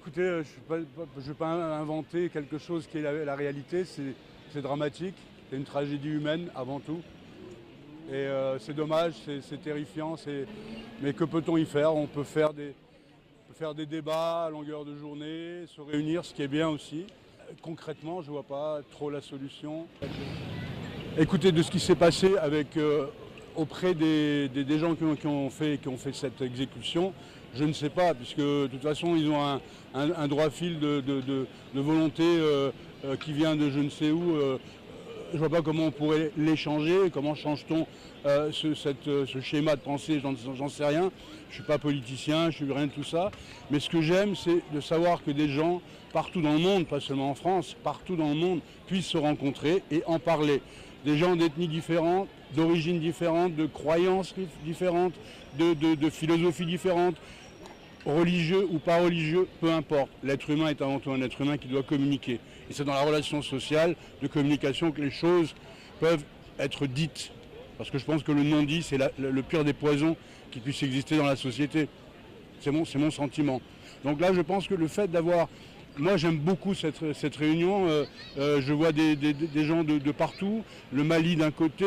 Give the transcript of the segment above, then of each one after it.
écoutez, je ne vais pas inventer quelque chose qui est la réalité, c'est dramatique, c'est une tragédie humaine avant tout. Et c'est dommage, c'est terrifiant, mais que peut-on y faire? On peut faire des débats à longueur de journée, se réunir, ce qui est bien aussi. Concrètement, je ne vois pas trop la solution. Écoutez, de ce qui s'est passé auprès des gens qui ont fait cette exécution, je ne sais pas, puisque de toute façon, ils ont un droit fil de volonté qui vient de je ne sais où. Je ne vois pas comment on pourrait l'échanger, comment change-t-on ce schéma de pensée, j'en sais rien. Je ne suis pas politicien, je ne suis rien de tout ça. Mais ce que j'aime, c'est de savoir que des gens, partout dans le monde, pas seulement en France, partout dans le monde, puissent se rencontrer et en parler. Des gens d'ethnies différentes, d'origines différentes, de croyances différentes, de philosophies différentes, religieux ou pas religieux, peu importe. L'être humain est avant tout un être humain qui doit communiquer. Et c'est dans la relation sociale de communication que les choses peuvent être dites. Parce que je pense que le non-dit, c'est le pire des poisons qui puisse exister dans la société. C'est mon sentiment. Donc là, je pense que le fait d'avoir... Moi, j'aime beaucoup cette réunion. Je vois des gens de partout. Le Mali d'un côté,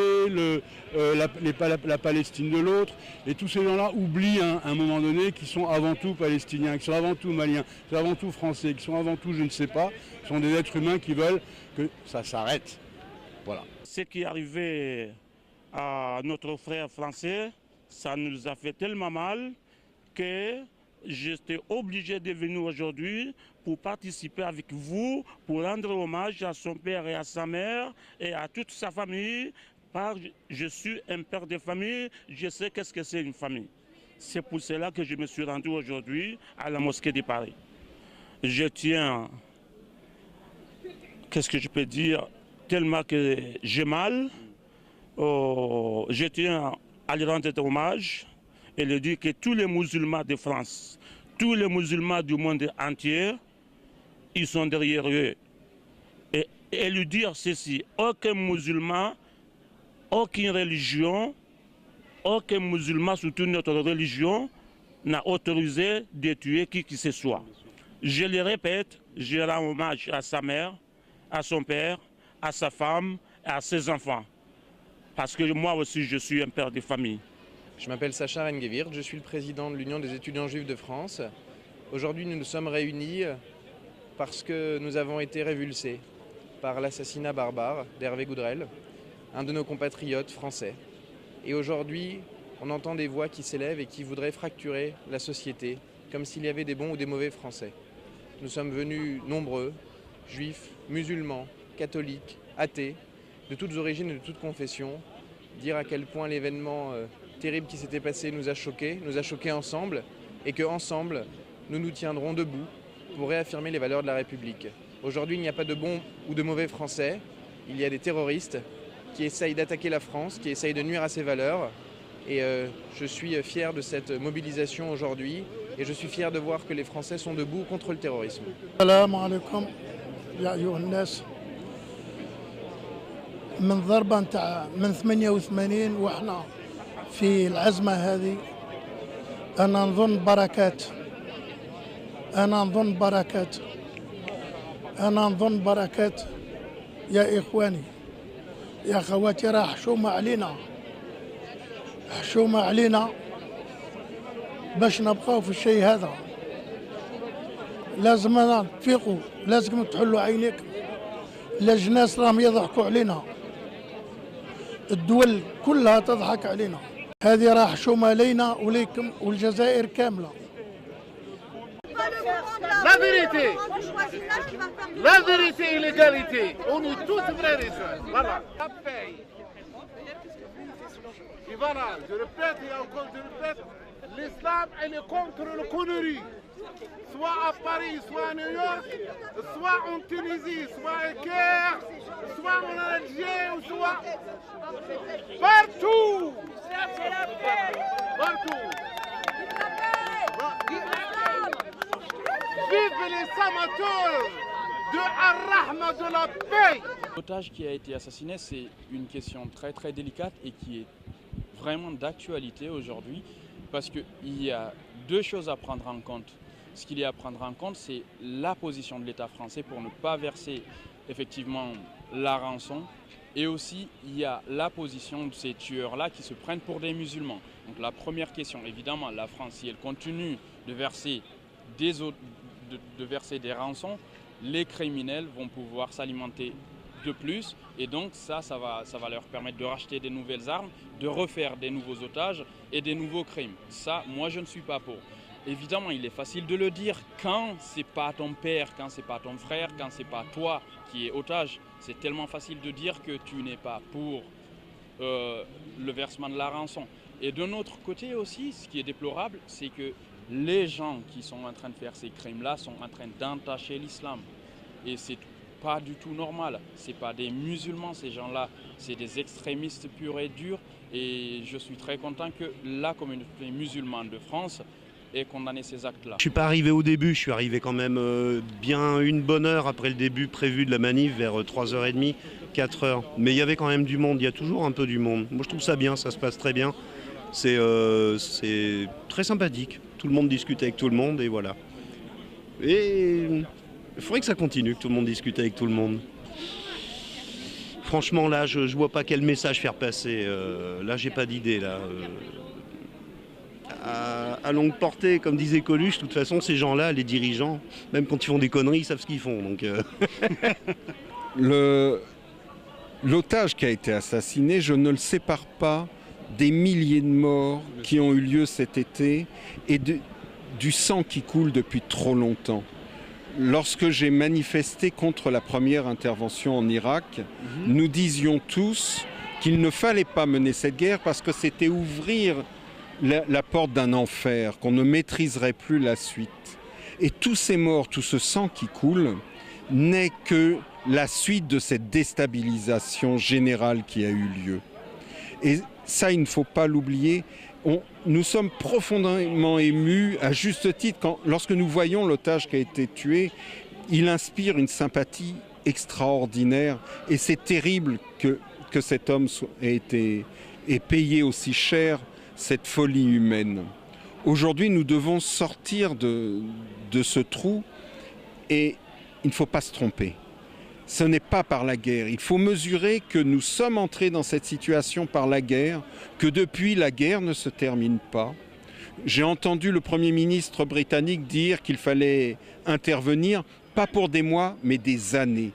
la Palestine de l'autre. Et tous ces gens-là oublient à un moment donné qu'ils sont avant tout palestiniens, qu'ils sont avant tout maliens, qu'ils sont avant tout français, qu'ils sont avant tout je ne sais pas. Ce sont des êtres humains qui veulent que ça s'arrête. Voilà. Ce qui est arrivé à notre frère français, ça nous a fait tellement mal que j'étais obligé de venir aujourd'hui pour participer avec vous, pour rendre hommage à son père et à sa mère et à toute sa famille. Je suis un père de famille, je sais qu'est-ce que c'est une famille. C'est pour cela que je me suis rendu aujourd'hui à la mosquée de Paris. Je tiens, qu'est-ce que je peux dire, tellement que j'ai mal, je tiens à lui rendre hommage et lui dire que tous les musulmans de France, tous les musulmans du monde entier, ils sont derrière eux. Et lui dire ceci, aucun musulman, aucune religion, aucun musulman sous toute notre religion n'a autorisé de tuer qui que ce soit. Je le répète, je rends hommage à sa mère, à son père, à sa femme et à ses enfants. Parce que moi aussi, je suis un père de famille. Je m'appelle Sacha Rengevirt, je suis le président de l'Union des étudiants juifs de France. Aujourd'hui, nous nous sommes réunis parce que nous avons été révulsés par l'assassinat barbare d'Hervé Goudrel, un de nos compatriotes français. Et aujourd'hui, on entend des voix qui s'élèvent et qui voudraient fracturer la société, comme s'il y avait des bons ou des mauvais Français. Nous sommes venus nombreux, juifs, musulmans, catholiques, athées, de toutes origines et de toutes confessions, dire à quel point l'événement terrible qui s'était passé nous a choqués ensemble, et qu'ensemble, nous nous tiendrons debout pour réaffirmer les valeurs de la République. Aujourd'hui, il n'y a pas de bons ou de mauvais Français, il y a des terroristes qui essayent d'attaquer la France, qui essayent de nuire à ses valeurs, et je suis fier de cette mobilisation aujourd'hui, et je suis fier de voir que les Français sont debout contre le terrorisme. Salam alaikum, ya ayyuha an-nas. من ضربة نتاع من 88 واحنا في العزمة هذه أنا نظن بركات أنا نظن بركات يا إخواني يا أخواتي راه حشومة علينا باش نبقاو في الشيء هذا لازم تفيقوا لازم تحلوا عينيكم الناس راهم يضحكوا علينا الدول كلها تضحك علينا هذه راه حشومة علينا وليكم والجزائر كاملة. La vérité et l'égalité, on est tous frères et sœurs. Voilà. La paix. Et voilà, je répète et encore je répète, l'islam elle est contre le connerie. Soit à Paris, soit à New York, soit en Tunisie, soit à Caire, soit en Algérie, ou soit partout. Partout. Vive les amateurs de Ar-Rahma, de la paix. L'otage qui a été assassiné, c'est une question très très délicate et qui est vraiment d'actualité aujourd'hui parce qu'il y a deux choses à prendre en compte. ce qu'il y a à prendre en compte, c'est la position de l'État français pour ne pas verser effectivement la rançon. Et aussi, il y a la position de ces tueurs-là qui se prennent pour des musulmans. Donc la première question, évidemment, la France, si elle continue de verser des rançons, les criminels vont pouvoir s'alimenter de plus. Et donc ça va leur permettre de racheter des nouvelles armes, de refaire des nouveaux otages et des nouveaux crimes. Ça, moi, je ne suis pas pour. Évidemment, il est facile de le dire quand c'est pas ton père, quand c'est pas ton frère, quand c'est pas toi qui es otage. C'est tellement facile de dire que tu n'es pas pour le versement de la rançon. Et d'un autre côté aussi, ce qui est déplorable, c'est que les gens qui sont en train de faire ces crimes-là sont en train d'entacher l'islam. Et c'est pas du tout normal. C'est pas des musulmans, ces gens-là. C'est des extrémistes purs et durs. Et je suis très content que la communauté musulmane de France ait condamné ces actes-là. Je suis pas arrivé au début, je suis arrivé quand même bien une bonne heure après le début prévu de la manif, vers 3h30, 4h. Mais il y avait quand même du monde, il y a toujours un peu du monde. Moi je trouve ça bien, ça se passe très bien. C'est très sympathique. Tout le monde discute avec tout le monde et voilà. Et il faudrait que ça continue, que tout le monde discute avec tout le monde. Franchement là, je vois pas quel message faire passer. Là j'ai pas d'idée là. À longue portée, comme disait Coluche, de toute façon, ces gens-là, les dirigeants, même quand ils font des conneries, ils savent ce qu'ils font. Donc, L'otage qui a été assassiné, je ne le sépare pas des milliers de morts qui ont eu lieu cet été et du sang qui coule depuis trop longtemps. Lorsque j'ai manifesté contre la première intervention en Irak, nous disions tous qu'il ne fallait pas mener cette guerre parce que c'était ouvrir la porte d'un enfer, qu'on ne maîtriserait plus la suite. Et tous ces morts, tout ce sang qui coule, n'est que la suite de cette déstabilisation générale qui a eu lieu. Et ça, il ne faut pas l'oublier. Nous sommes profondément émus, à juste titre, lorsque nous voyons l'otage qui a été tué, il inspire une sympathie extraordinaire. Et c'est terrible que cet homme ait payé aussi cher cette folie humaine. Aujourd'hui, nous devons sortir de ce trou et il ne faut pas se tromper. Ce n'est pas par la guerre. Il faut mesurer que nous sommes entrés dans cette situation par la guerre, que depuis la guerre ne se termine pas. J'ai entendu le Premier ministre britannique dire qu'il fallait intervenir, pas pour des mois, mais des années.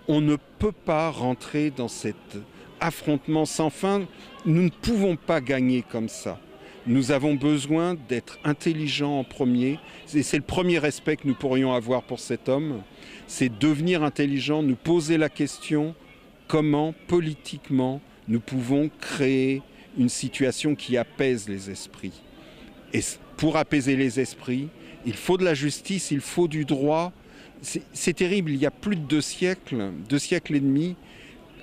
On ne peut pas rentrer dans cet affrontement sans fin. Nous ne pouvons pas gagner comme ça. Nous avons besoin d'être intelligents en premier. Et c'est le premier respect que nous pourrions avoir pour cet homme. C'est devenir intelligent, nous poser la question comment, politiquement, nous pouvons créer une situation qui apaise les esprits. Et pour apaiser les esprits, il faut de la justice, il faut du droit. C'est terrible, il y a plus de 2 siècles et demi,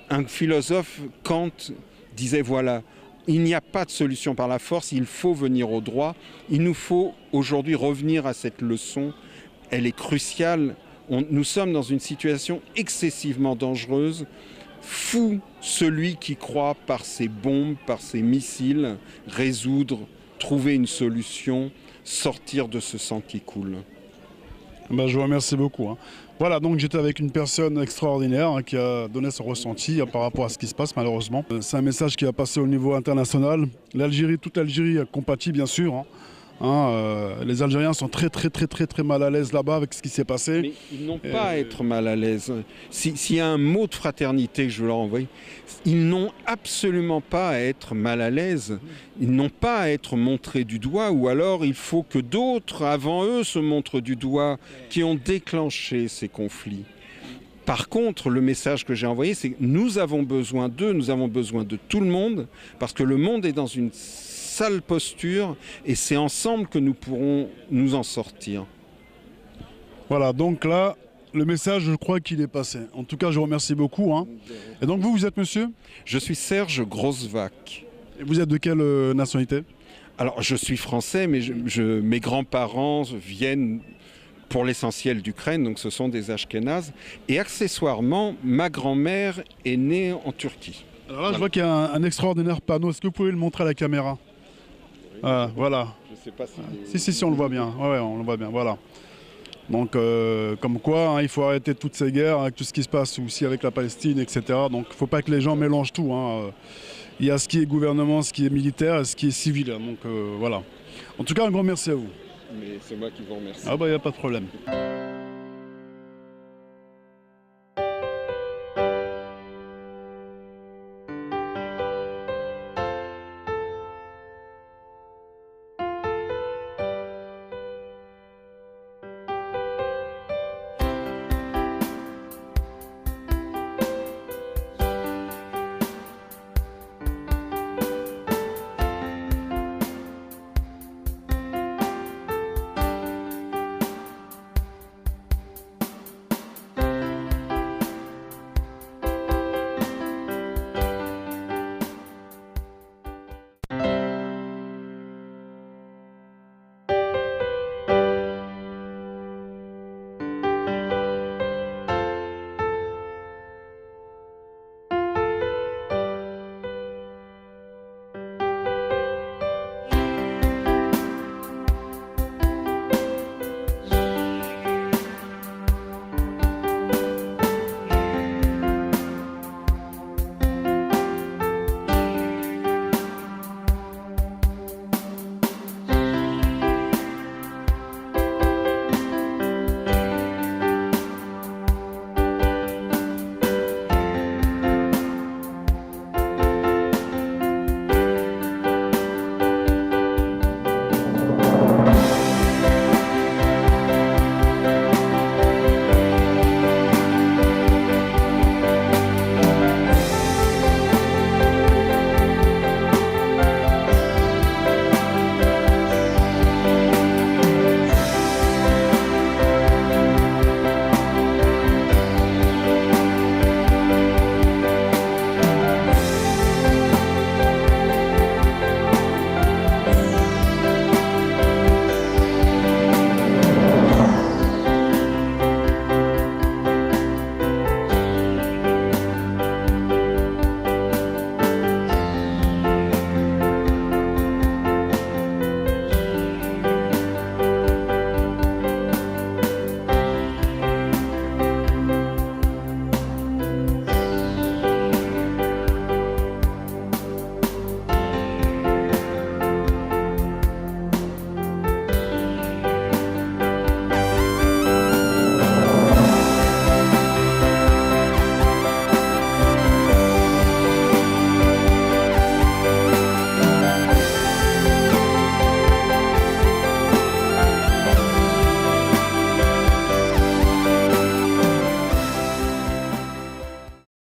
un philosophe, Kant, disait voilà, il n'y a pas de solution par la force, il faut venir au droit. Il nous faut aujourd'hui revenir à cette leçon, elle est cruciale. Nous sommes dans une situation excessivement dangereuse. Fou celui qui croit par ses bombes, par ses missiles, résoudre, trouver une solution, sortir de ce sang qui coule. Je vous remercie beaucoup. Voilà, donc j'étais avec une personne extraordinaire qui a donné son ressenti par rapport à ce qui se passe malheureusement. C'est un message qui a passé au niveau international. L'Algérie, toute l'Algérie compatit bien sûr. Les Algériens sont très mal à l'aise là-bas avec ce qui s'est passé. Mais ils n'ont pas à être mal à l'aise. S'il y a un mot de fraternité que je veux leur envoyer, ils n'ont absolument pas à être mal à l'aise. Ils n'ont pas à être montrés du doigt, ou alors il faut que d'autres avant eux se montrent du doigt, qui ont déclenché ces conflits. Par contre, le message que j'ai envoyé, c'est que nous avons besoin d'eux, nous avons besoin de tout le monde, parce que le monde est dans une sale posture et c'est ensemble que nous pourrons nous en sortir. Voilà, donc là, le message, je crois qu'il est passé. En tout cas, je vous remercie beaucoup. Et donc vous êtes monsieur ? Je suis Serge Grossvac. Et vous êtes de quelle nationalité ? Alors, je suis français, mais mes grands-parents viennent pour l'essentiel d'Ukraine, donc ce sont des Ashkénazes. Et accessoirement, ma grand-mère est née en Turquie. Alors là, je vois qu'il y a un extraordinaire panneau. Est-ce que vous pouvez le montrer à la caméra ? Voilà. Je sais pas Si, on le voit bien. Ouais, on le voit bien, voilà. Donc, comme quoi, hein, il faut arrêter toutes ces guerres, avec tout ce qui se passe aussi avec la Palestine, etc. Donc, il ne faut pas que les gens mélangent tout. Hein. Il y a ce qui est gouvernement, ce qui est militaire et ce qui est civil. Donc, voilà. En tout cas, un grand merci à vous. Mais c'est moi qui vous remercie. Ah bah, il n'y a pas de problème.